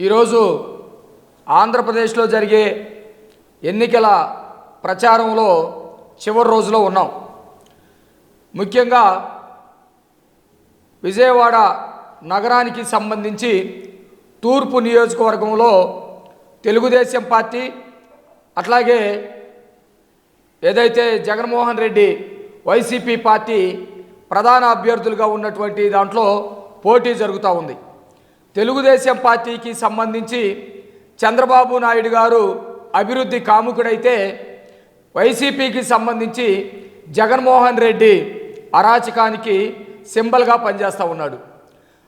ఈరోజు ఆంధ్రప్రదేశ్లో జరిగే ఎన్నికల ప్రచారంలో చివరి రోజులో ఉన్నాం. ముఖ్యంగా విజయవాడ నగరానికి సంబంధించి తూర్పు నియోజకవర్గంలో తెలుగుదేశం పార్టీ అట్లాగే ఏదైతే జగన్మోహన్ రెడ్డి వైసీపీ పార్టీ ప్రధాన అభ్యర్థులుగా ఉన్నటువంటి దాంట్లో పోటీ జరుగుతూ ఉంది. తెలుగుదేశం పార్టీకి సంబంధించి చంద్రబాబు నాయుడు గారు అభివృద్ధి కాముకుడైతే వైసీపీకి సంబంధించి జగన్మోహన్ రెడ్డి అరాచకానికి సింబల్గా పనిచేస్తూ ఉన్నాడు.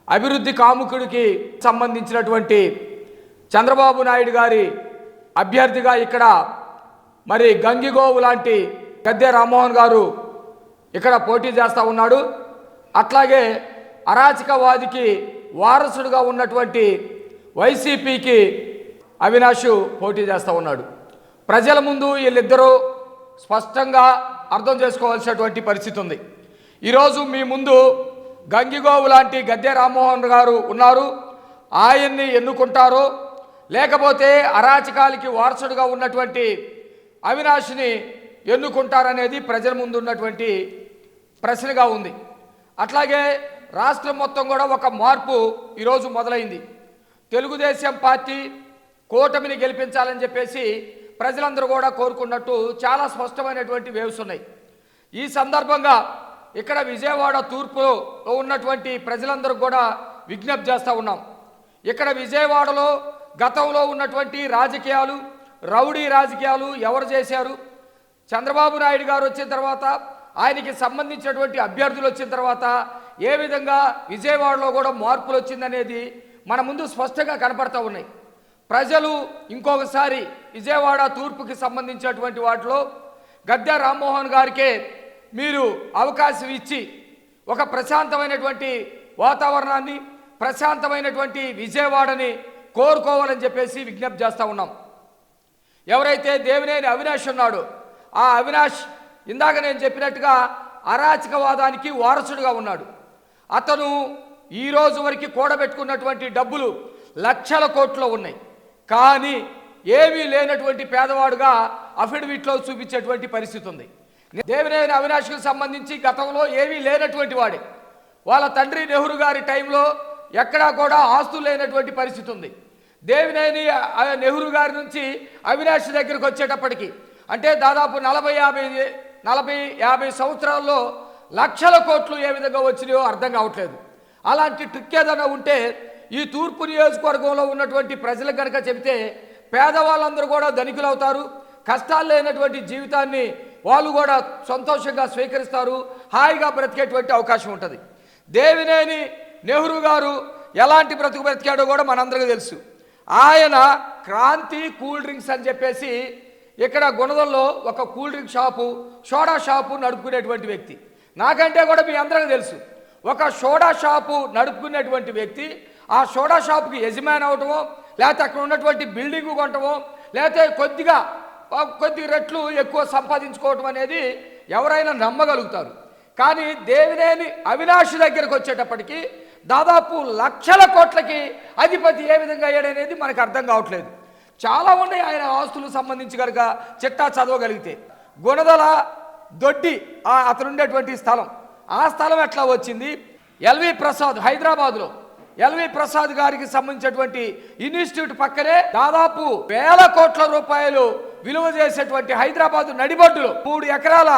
అభివృద్ధి కాముకుడికి సంబంధించినటువంటి చంద్రబాబు నాయుడు గారి అభ్యర్థిగా ఇక్కడ మరి గంగిగోవు లాంటి గద్దె రామ్మోహన్ గారు ఇక్కడ పోటీ చేస్తూ ఉన్నాడు. అట్లాగే అరాచకవాదికి వారసుడుగా ఉన్నటువంటి వైసీపీకి అవినాష్ పోటీ చేస్తూ ఉన్నాడు. ప్రజల ముందు వీళ్ళిద్దరూ స్పష్టంగా అర్థం చేసుకోవాల్సినటువంటి పరిస్థితి ఉంది. ఈరోజు మీ ముందు గంగిగోవు లాంటి గద్దె రామ్మోహన్ గారు ఉన్నారు. ఆయన్ని ఎన్నుకుంటారో లేకపోతే అరాచకాలకి వారసుడుగా ఉన్నటువంటి అవినాష్ని ఎన్నుకుంటారనేది ప్రజల ముందు ఉన్నటువంటి ప్రశ్నగా ఉంది. అట్లాగే రాష్ట్రం మొత్తం కూడా ఒక మార్పు ఈరోజు మొదలైంది. తెలుగుదేశం పార్టీ కూటమిని గెలిపించాలని చెప్పేసి ప్రజలందరూ కూడా కోరుకున్నట్టు చాలా స్పష్టమైనటువంటి వేవ్స్ ఉన్నాయి. ఈ సందర్భంగా ఇక్కడ విజయవాడ తూర్పులో ఉన్నటువంటి ప్రజలందరూ కూడా విజ్ఞప్తి చేస్తూ ఉన్నాం. ఇక్కడ విజయవాడలో గతంలో ఉన్నటువంటి రాజకీయాలు, రౌడీ రాజకీయాలు ఎవరు చేశారు, చంద్రబాబు నాయుడు గారు వచ్చిన తర్వాత ఆయనకి సంబంధించినటువంటి అభ్యర్థులు వచ్చిన తర్వాత ఏ విధంగా విజయవాడలో కూడా మార్పులు వచ్చిందనేది మన ముందు స్పష్టంగా కనపడతా ఉన్నాయి. ప్రజలు ఇంకొకసారి విజయవాడ తూర్పుకి సంబంధించినటువంటి వాటిలో గద్దె రామ్మోహన్ గారికే మీరు అవకాశం ఇచ్చి ఒక ప్రశాంతమైనటువంటి వాతావరణాన్ని, ప్రశాంతమైనటువంటి విజయవాడని కోరుకోవాలని చెప్పేసి విజ్ఞప్తి చేస్తూ ఉన్నాం. ఎవరైతే దేవినేని అవినాష్ ఉన్నాడో ఆ అవినాష్ ఇందాక నేను చెప్పినట్టుగా అరాచకవాదానికి వారసుడుగా ఉన్నాడు. అతను ఈరోజు వరకు కూడబెట్టుకున్నటువంటి డబ్బులు లక్షల కోట్లు ఉన్నాయి. కానీ ఏమీ లేనటువంటి పేదవాడుగా అఫిడవిట్లో చూపించేటువంటి పరిస్థితి ఉంది. దేవినేని అవినాష్కి సంబంధించి గతంలో ఏమీ లేనటువంటి వాడే. వాళ్ళ తండ్రి నెహ్రూ గారి టైంలో ఎక్కడా కూడా ఆస్తులు లేనటువంటి పరిస్థితి ఉంది. దేవినేని నెహ్రూ గారి నుంచి అవినాష్ దగ్గరికి వచ్చేటప్పటికి అంటే దాదాపు 40-50 సంవత్సరాల్లో లక్షల కోట్లు ఏ విధంగా వచ్చినాయో అర్థం కావట్లేదు. అలాంటి ట్రిక్ ఏదైనా ఉంటే ఈ తూర్పు నియోజకవర్గంలో ఉన్నటువంటి ప్రజలకు కనుక చెబితే పేదవాళ్ళందరూ కూడా ధనికులు అవుతారు. కష్టాలు లేనటువంటి జీవితాన్ని వాళ్ళు కూడా సంతోషంగా స్వీకరిస్తారు, హాయిగా బ్రతికేటువంటి అవకాశం ఉంటుంది. దేవినేని నెహ్రూ గారు ఎలాంటి బ్రతికాడో కూడా మనందరికీ తెలుసు. ఆయన క్రాంతి కూల్ డ్రింక్స్ అని చెప్పేసి ఇక్కడ గుణదల్లో ఒక cool drink shop, soda shop నడుపుకునేటువంటి వ్యక్తి. నాకంటే కూడా మీ అందరికీ తెలుసు. ఒక సోడా షాపు నడుపుకునేటువంటి వ్యక్తి ఆ సోడా షాపుకి యజమాని అవటమో లేకపోతే అక్కడ ఉన్నటువంటి బిల్డింగ్ కొనటమో లేకపోతే కొద్ది రెట్లు ఎక్కువ సంపాదించుకోవటం అనేది ఎవరైనా నమ్మగలుగుతారు. కానీ దేవినేని అవినాష్ దగ్గరకు వచ్చేటప్పటికి దాదాపు లక్షల కోట్లకి అధిపతి ఏ విధంగా అయ్యాడనేది మనకు అర్థం కావట్లేదు. చాలా ఉన్నాయి ఆయన ఆస్తులకు సంబంధించి కనుక చిట్టా చదవగలిగితే. గుణదల దొడ్డి అతను ఉండేటువంటి స్థలం, ఆ స్థలం ఎట్లా వచ్చింది? ఎల్వి ప్రసాద్ హైదరాబాద్లో ఎల్వి ప్రసాద్ గారికి సంబంధించినటువంటి ఇన్స్టిట్యూట్ పక్కనే దాదాపు 1000 కోట్ల రూపాయలు విలువ చేసేటువంటి హైదరాబాద్ నడిబొడ్డులో 3 ఎకరాల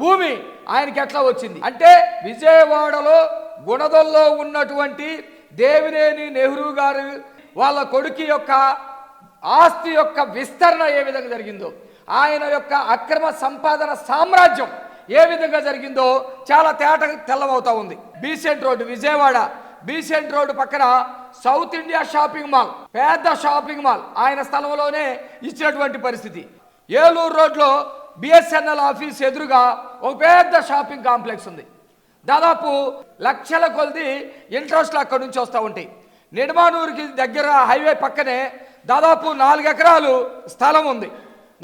భూమి ఆయనకి ఎట్లా వచ్చింది అంటే విజయవాడలో గుణదల్లో ఉన్నటువంటి దేవినేని నెహ్రూ గారు వాళ్ళ కొడుకు యొక్క ఆస్తి యొక్క విస్తరణ ఏ విధంగా జరిగిందో, ఆయన యొక్క అక్రమ సంపాదన సామ్రాజ్యం ఏ విధంగా జరిగిందో చాలా తెల్లమవుతా ఉంది. Besant road Vijayawada Besant road పక్కన సౌత్ ఇండియా షాపింగ్ మాల్, పెద్ద షాపింగ్ మాల్ ఆయన స్థలంలోనే ఇచ్చినటువంటి పరిస్థితి. ఏలూరు రోడ్లో బిఎస్ఎన్ఎల్ ఆఫీస్ ఎదురుగా ఒక పెద్ద షాపింగ్ కాంప్లెక్స్ ఉంది. దాదాపు లక్షల కొద్ది ఇంట్రెస్ట్లు అక్కడి నుంచి వస్తూ ఉంటాయి. నిడమానూరుకి దగ్గర హైవే పక్కనే దాదాపు 4 ఎకరాలు స్థలం ఉంది,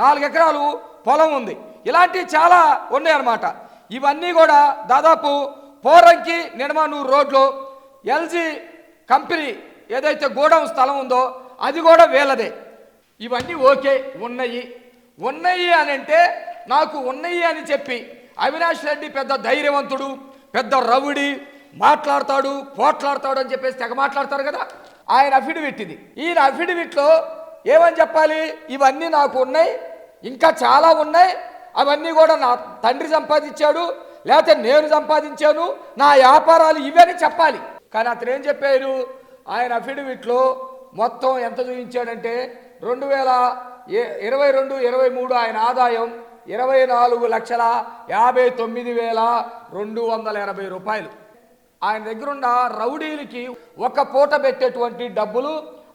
4 ఎకరాలు పొలం ఉంది. ఇలాంటివి చాలా ఉన్నాయి అన్నమాట. ఇవన్నీ కూడా దాదాపు పోరంకి నిడమానూరు రోడ్లో ఎల్జీ కంపెనీ ఏదైతే గోడౌన్ స్థలం ఉందో అది కూడా వీళ్ళదే. ఇవన్నీ ఓకే ఉన్నాయి అని అంటే నాకు ఉన్నాయి అని చెప్పి అవినాష్ రెడ్డి పెద్ద ధైర్యవంతుడు, పెద్ద రవుడి, మాట్లాడతాడు పోట్లాడతాడు అని చెప్పేసి తెగ మాట్లాడతారు కదా. ఆయన అఫిడవిట్ ఇది. ఈయన అఫిడవిట్లో ఏమని చెప్పాలి? ఇవన్నీ నాకు ఉన్నాయి, ఇంకా చాలా ఉన్నాయి, అవన్నీ కూడా నా తండ్రి సంపాదించాడు, లేకపోతే నేను సంపాదించాను, నా వ్యాపారాలు ఇవన్నీ చెప్పాలి. కానీ అతను ఏం చెప్పారు? ఆయన అఫిడవిట్లో మొత్తం ఎంత చూపించాడంటే 2022-23 ఆయన ఆదాయం 24,59,280 రూపాయలు. ఆయన దగ్గరున్న రౌడీలకి ఒక పూట పెట్టేటువంటి డబ్బులు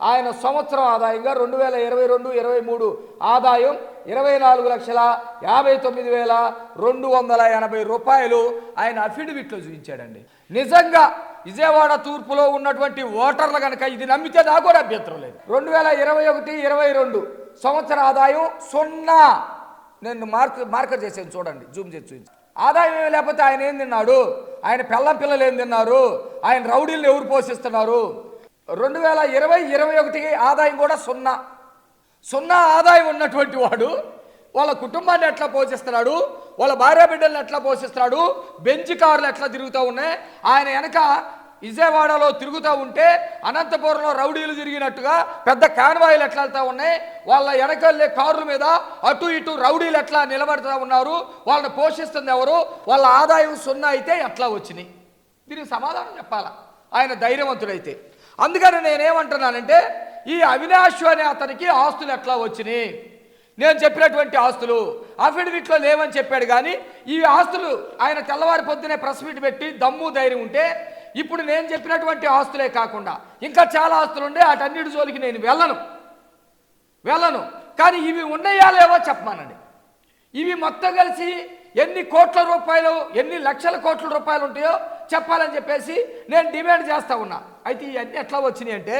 ఆయన సంవత్సరం ఆదాయంగా 2022-23 ఆదాయం 24,59,280 రూపాయలు ఆయన అఫిడవిట్లో చూపించాడండి. నిజంగా విజయవాడ తూర్పులో ఉన్నటువంటి ఓటర్లు కనుక ఇది నమ్మితే నాకు కూడా అభ్యంతరం లేదు. 2021-22 సంవత్సర ఆదాయం 0. నేను మార్కర్ చేసాను, చూడండి, జూమ్ చేసి చూపించి. ఆదాయం ఏమి లేకపోతే ఆయన ఏం తిన్నాడు? ఆయన పిల్లం పిల్లలు ఏం తిన్నారు? ఆయన రౌడీలను ఎవరు పోషిస్తున్నారు? 2020-21 ఆదాయం కూడా 0 ఆదాయం ఉన్నటువంటి వాడు వాళ్ళ కుటుంబాన్ని ఎట్లా పోషిస్తున్నాడు, వాళ్ళ భార్య బిడ్డలను ఎట్లా పోషిస్తున్నాడు, బెంచ్ కార్లు ఎట్లా తిరుగుతూ ఉన్నాయి, ఆయన వెనక విజయవాడలో తిరుగుతూ ఉంటే అనంతపురంలో రౌడీలు తిరిగినట్టుగా పెద్ద కాన్వాయిలు ఎట్లా వెళ్తూ ఉన్నాయి, వాళ్ళ వెనకల్లే కార్ల మీద అటు ఇటు రౌడీలు ఎట్లా నిలబడుతూ ఉన్నారు, వాళ్ళని పోషిస్తుంది ఎవరు, వాళ్ళ ఆదాయం 0 అయితే ఎట్లా వచ్చినాయి? దీనికి సమాధానం చెప్పాలా ఆయన ధైర్యవంతుడైతే. అందుకని నేనేమంటున్నానంటే ఈ అవినాష్ అనే అతనికి ఆస్తులు ఎట్లా వచ్చినాయి? నేను చెప్పినటువంటి ఆస్తులు అఫిడవిట్లో లేవని చెప్పాడు. కానీ ఈ ఆస్తులు ఆయన తెల్లవారి పొద్దునే ప్రెస్ మీట్ పెట్టి దమ్ము ధైర్యం ఉంటే ఇప్పుడు నేను చెప్పినటువంటి ఆస్తులే కాకుండా ఇంకా చాలా ఆస్తులు ఉండే వాటన్నిటి జోలికి నేను వెళ్ళను. కానీ ఇవి ఉన్నాయా లేవో చెప్పమానండి. ఇవి మొత్తం కలిసి ఎన్ని కోట్ల రూపాయలు, ఎన్ని లక్షల కోట్ల రూపాయలు ఉంటాయో చెప్పాలని చెప్పేసి నేను డిమాండ్ చేస్తూ ఉన్నా. అయితే ఇవన్నీ ఎట్లా వచ్చినాయి అంటే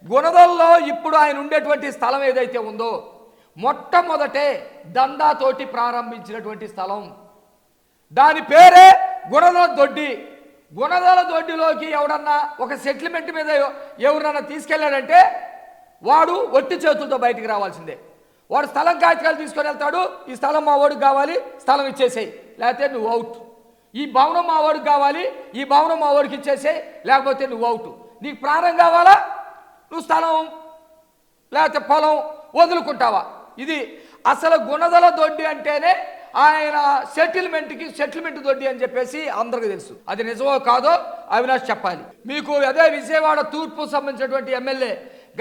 గుణదల్లో ఇప్పుడు ఆయన ఉండేటువంటి స్థలం ఏదైతే ఉందో మొట్టమొదటే దండాతోటి ప్రారంభించినటువంటి స్థలం, దాని పేరే గుణదల దొడ్డి. గుణదల దొడ్డిలోకి ఎవడన్నా ఒక సెటిల్మెంట్ మీద ఎవరన్నా తీసుకెళ్ళాడంటే వాడు ఒట్టి చేతులతో బయటికి రావాల్సిందే. వాడు స్థలం కాగితాలు తీసుకొని వెళ్తాడు, ఈ స్థలం మా వాడికి కావాలి, స్థలం ఇచ్చేసేయి, లేకపోతే నువ్వు అవుట్. ఈ భవనం మా వాడికి కావాలి, ఈ భవనం మా వాడికి ఇచ్చేసేయి, లేకపోతే నువ్వు అవుట్. నీకు ప్రాణం కావాలా, నువ్వు స్థలం లేకపోతే పొలం వదులుకుంటావా? ఇది అసలు గుణదల దొడ్డి అంటేనే ఆయన సెటిల్మెంట్ దొడ్డి అని చెప్పేసి అందరికీ తెలుసు. అది నిజమో కాదో అవినాష్ చెప్పాలి. మీకు అదే విజయవాడ తూర్పు సంబంధించినటువంటి ఎమ్మెల్యే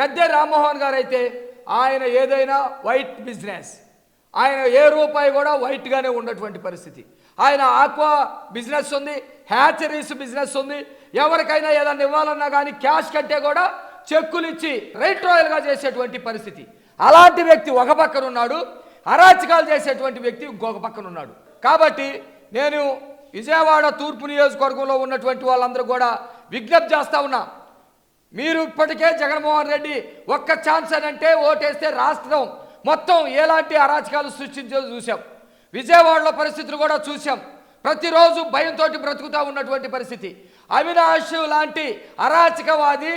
గద్దె రామ్మోహన్ గారు అయితే ఆయన ఏదైనా వైట్ బిజినెస్, ఆయన ఏ రూపాయి కూడా వైట్గానే ఉన్నటువంటి పరిస్థితి. ఆయన ఆక్వా బిజినెస్ ఉంది, హ్యాచరీస్ బిజినెస్ ఉంది. ఎవరికైనా ఏదైనా ఇవ్వాలన్నా కానీ క్యాష్ కంటే కూడా చెక్కులు ఇచ్చి రైట్ రాయల్గా చేసేటువంటి పరిస్థితి. అలాంటి వ్యక్తి ఒక పక్కన ఉన్నాడు, అరాచకాలు చేసేటువంటి వ్యక్తి ఇంకొక పక్కన ఉన్నాడు. కాబట్టి నేను విజయవాడ తూర్పు నియోజకవర్గంలో ఉన్నటువంటి వాళ్ళందరూ కూడా విజ్ఞప్తి చేస్తూ ఉన్నా, మీరు ఇప్పటికే జగన్మోహన్ రెడ్డి ఒక్క ఛాన్స్ అని అంటే ఓటేస్తే రాష్ట్రం మొత్తం ఎలాంటి అరాచకాలు సృష్టించో చూసాం. విజయవాడలో పరిస్థితులు కూడా చూసాం. ప్రతిరోజు భయంతో బ్రతుకుతూ ఉన్నటువంటి పరిస్థితి. అవినాష్ లాంటి అరాచకవాది,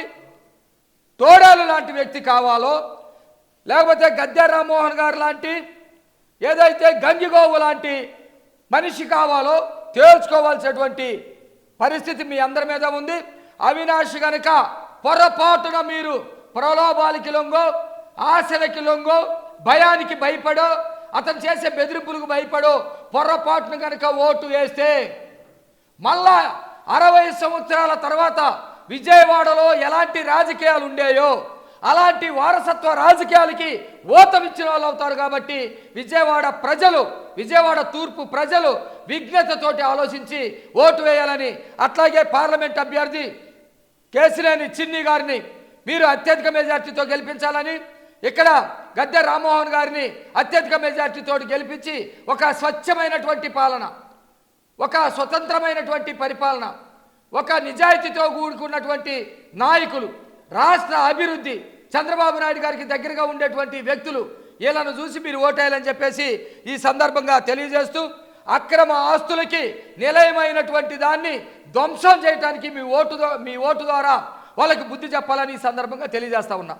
తోడాలు లాంటి వ్యక్తి కావాలో, లేకపోతే గద్దె రామ్మోహన్ గారు లాంటి ఏదైతే గంగిగోవు లాంటి మనిషి కావాలో తేల్చుకోవాల్సినటువంటి పరిస్థితి మీ అందరి మీద ఉంది. అవినాష్ గనక పొరపాటున మీరు ప్రలోభాలకి లొంగో, ఆశలకి లొంగో, భయానికి భయపడో, అతను చేసే బెదిరింపులకు భయపడో పొరపాటును కనుక ఓటు వేస్తే మళ్ళా 60 సంవత్సరాల తర్వాత విజయవాడలో ఎలాంటి రాజకీయాలు ఉండేయో అలాంటి వారసత్వ రాజకీయాలకి ఓటమిచ్చిన వాళ్ళు అవుతారు. కాబట్టి విజయవాడ ప్రజలు, విజయవాడ తూర్పు ప్రజలు విజ్ఞతతోటి ఆలోచించి ఓటు వేయాలని, అట్లాగే పార్లమెంట్ అభ్యర్థి కేసినేని చిన్ని గారిని మీరు అత్యధిక మెజార్టీతో గెలిపించాలని, ఇక్కడ గద్దె రామ్మోహన్ గారిని అత్యధిక మెజార్టీతో గెలిపించి ఒక స్వచ్ఛమైనటువంటి పాలన, ఒక స్వతంత్రమైనటువంటి పరిపాలన, ఒక నిజాయితీతో కూడుకున్నటువంటి నాయకులు, రాష్ట్ర అభివృద్ధి, చంద్రబాబు నాయుడు గారికి దగ్గరగా ఉండేటువంటి వ్యక్తులు వీళ్ళను చూసి మీరు ఓటేయాలని చెప్పేసి ఈ సందర్భంగా తెలియజేస్తూ, అక్రమ ఆస్తులకి నిలయమైనటువంటి దాన్ని ధ్వంసం చేయడానికి మీ ఓటు ద్వారా వాళ్ళకి బుద్ధి చెప్పాలని ఈ సందర్భంగా తెలియజేస్తా ఉన్నా.